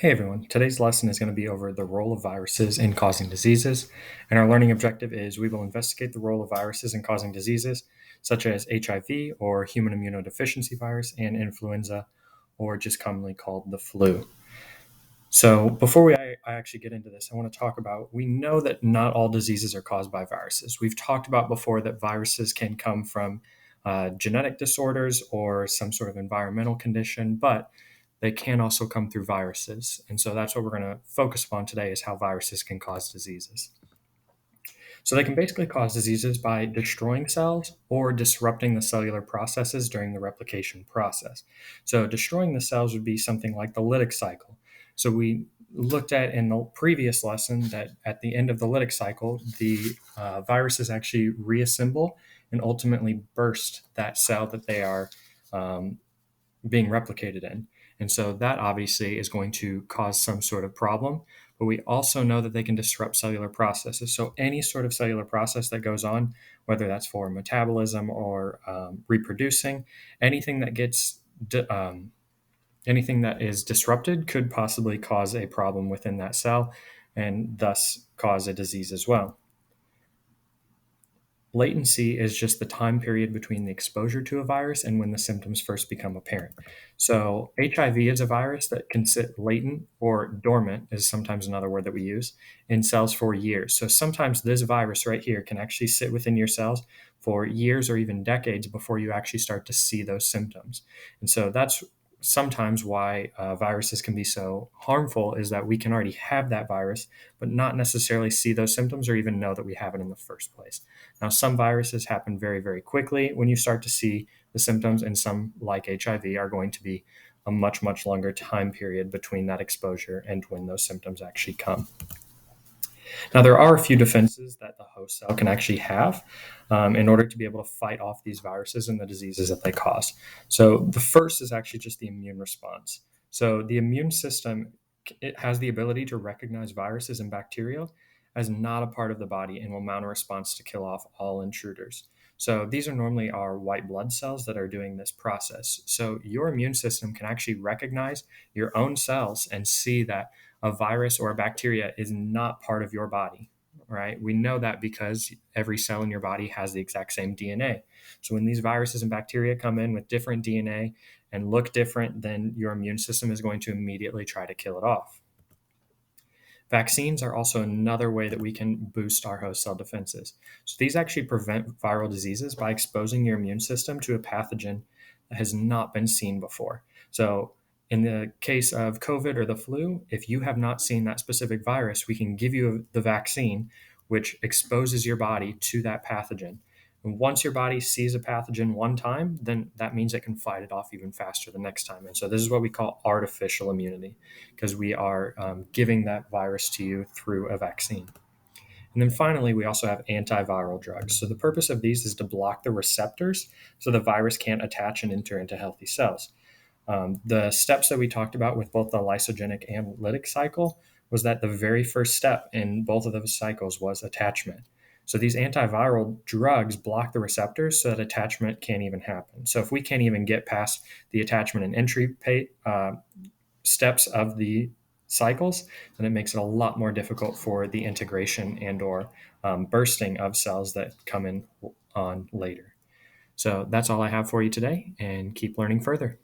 Hey everyone, today's lesson is going to be over the role of viruses in causing diseases. And our learning objective is we will investigate the role of viruses in causing diseases such as HIV or human immunodeficiency virus and influenza, or just commonly called the flu. So, before I actually get into this, I want to talk about we know that not all diseases are caused by viruses. We've talked about before that viruses can come from genetic disorders or some sort of environmental condition, but they can also come through viruses. And so that's what we're going to focus upon today is how viruses can cause diseases. So they can basically cause diseases by destroying cells or disrupting the cellular processes during the replication process. So destroying the cells would be something like the lytic cycle. So we looked at in the previous lesson that at the end of the lytic cycle, the viruses actually reassemble and ultimately burst that cell that they are being replicated in. And so that obviously is going to cause some sort of problem. But we also know that they can disrupt cellular processes. So any sort of cellular process that goes on, whether that's for metabolism or reproducing, anything that gets anything that is disrupted could possibly cause a problem within that cell and thus cause a disease as well. Latency is just the time period between the exposure to a virus and when the symptoms first become apparent. So, HIV is a virus that can sit latent or dormant, is sometimes another word that we use, in cells for years. So, sometimes this virus right here can actually sit within your cells for years or even decades before you actually start to see those symptoms. And so, that's sometimes why viruses can be so harmful is that we can already have that virus, but not necessarily see those symptoms or even know that we have it in the first place. Now, some viruses happen very, very quickly when you start to see the symptoms, and some, like HIV, are going to be a much, much longer time period between that exposure and when those symptoms actually come. Now, there are a few defenses that the host cell can actually have in order to be able to fight off these viruses and the diseases that they cause. So, the first is actually just the immune response. So, the immune system it has the ability to recognize viruses and bacteria as not a part of the body and will mount a response to kill off all intruders. So, these are normally our white blood cells that are doing this process. So, your immune system can actually recognize your own cells and see that a virus or a bacteria is not part of your body, right? We know that because every cell in your body has the exact same DNA. So when these viruses and bacteria come in with different DNA and look different, then your immune system is going to immediately try to kill it off. Vaccines are also another way that we can boost our host cell defenses. So these actually prevent viral diseases by exposing your immune system to a pathogen that has not been seen before. So in the case of COVID or the flu, if you have not seen that specific virus, we can give you the vaccine, which exposes your body to that pathogen. And once your body sees a pathogen one time, then that means it can fight it off even faster the next time. And so this is what we call artificial immunity, because we are giving that virus to you through a vaccine. And then finally, we also have antiviral drugs. So the purpose of these is to block the receptors so the virus can't attach and enter into healthy cells. The steps that we talked about with both the lysogenic and lytic cycle was that the very first step in both of those cycles was attachment. So these antiviral drugs block the receptors so that attachment can't even happen. So if we can't even get past the attachment and entry steps of the cycles, then it makes it a lot more difficult for the integration and or bursting of cells that come in on later. So that's all I have for you today, and keep learning further.